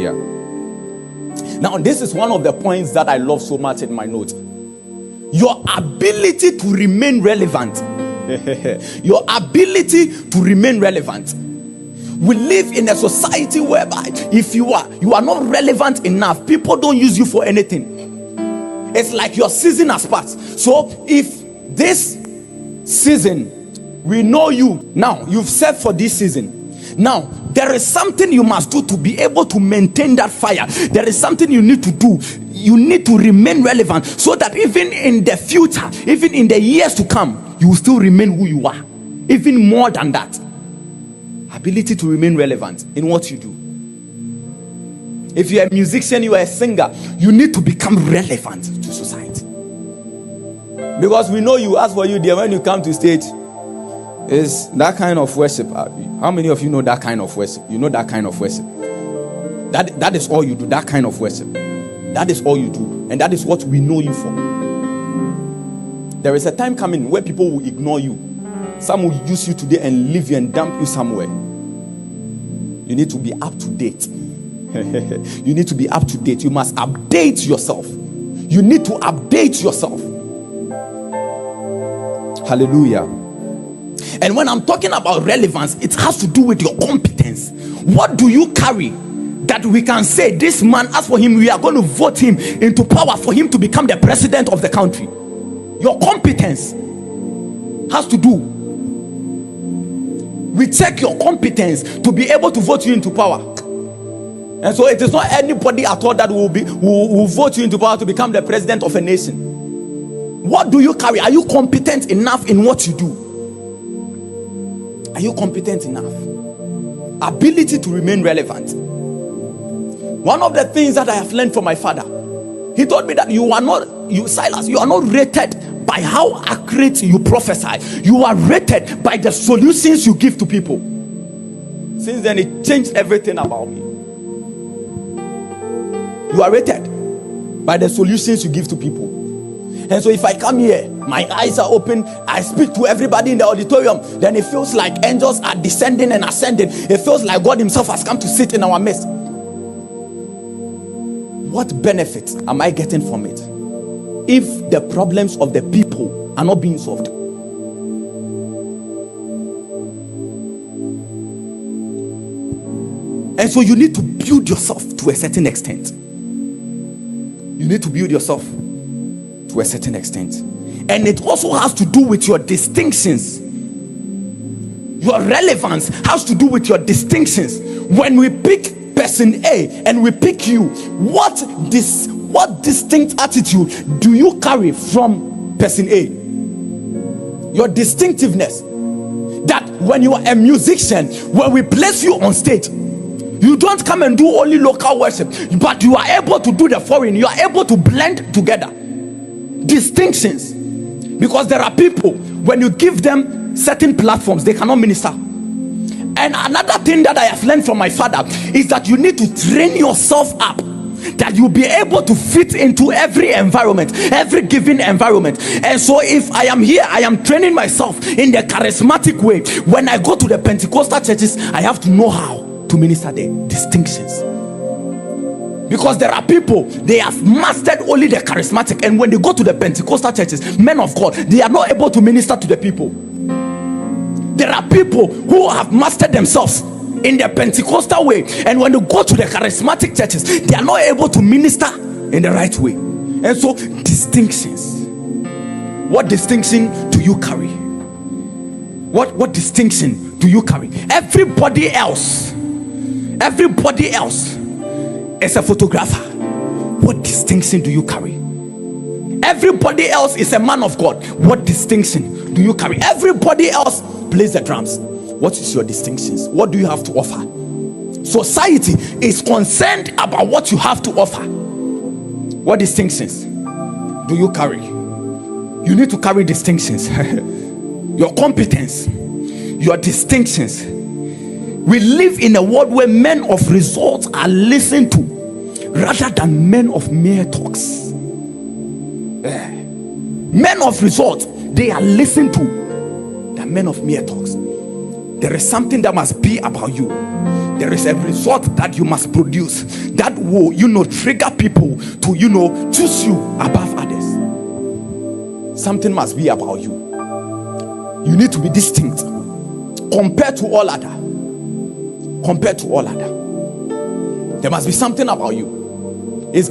Hallelujah. Now, this is one of the points that I love so much in my notes. Your ability to remain relevant. Your ability to remain relevant. We live in a society whereby if you are not relevant enough, people don't use you for anything. It's like your season has passed. So if this season, we know you now, you've served for this season. Now, there is something you must do to be able to maintain that fire. There is something you need to do. You need to remain relevant so that even in the future, even in the years to come, you will still remain who you are. Even more than that. Ability to remain relevant in what you do. If you're a musician, you are a singer, you need to become relevant to society. Because we know you, as for you, dear, when you come to stage, is that kind of worship. How many of you know that kind of worship? You know that kind of worship. That is all you do, that kind of worship. That is all you do. And that is what we know you for. There is a time coming where people will ignore you. Some will use you today and leave you and dump you somewhere. You need to be up to date. You need to be up to date. You must update yourself. You need to update yourself. Hallelujah. And when I'm talking about relevance, it has to do with your competence. What do you carry that we can say, this man, as for him, we are going to vote him into power for him to become the president of the country? Your competence has to do. We check your competence to be able to vote you into power. And so it is not anybody at all that will vote you into power to become the president of a nation. What do you carry? Are you competent enough in what you do? Are you competent enough? Ability to remain relevant. One of the things that I have learned from my father, he told me that Silas, you are not rated by how accurate you prophesy. You are rated by the solutions you give to people. Since then, it changed everything about me. You are rated by the solutions you give to people. And so if I come here, my eyes are open, I speak to everybody in the auditorium, then it feels like angels are descending and ascending. It feels like God himself has come to sit in our midst. What benefit am I getting from it if the problems of the people are not being solved? And so you need to build yourself to a certain extent. You need to build yourself to a certain extent. And it also has to do with your distinctions. Your relevance has to do with your distinctions. When we pick person A and we pick you, what distinct attitude do you carry from person A? Your distinctiveness. That when you are a musician, when we place you on stage, you don't come and do only local worship, but you are able to do the foreign. You are able to blend together. Distinctions. Because there are people, when you give them certain platforms, they cannot minister. And another thing that I have learned from my father is that you need to train yourself up, that you'll be able to fit into every environment, every given environment. And so if I am here, I am training myself in the charismatic way. When I go to the Pentecostal churches, I have to know how to minister the distinctions. Because there are people, they have mastered only the charismatic, and when they go to the Pentecostal churches, men of God, they are not able to minister to the people. There are people who have mastered themselves in the Pentecostal way, and when they go to the charismatic churches, they are not able to minister in the right way. And so, distinctions. What distinction do you carry? What distinction do you carry? Everybody else is a photographer. What distinction do you carry? Everybody else is a man of God. What distinction do you carry? Everybody else plays the drums. What is your distinctions? What do you have to offer? Society is concerned about what you have to offer. What distinctions do you carry? You need to carry distinctions. Your competence, your distinctions. We live in a world where men of results are listened to rather than men of mere talks. Men of results, they are listened to than men of mere talks. There is something that must be about you. there is a result that you must produce that will, trigger people to, choose you above others. Something must be about you. You need to be distinct compared to all other. Compared to all other, there must be something about you. It's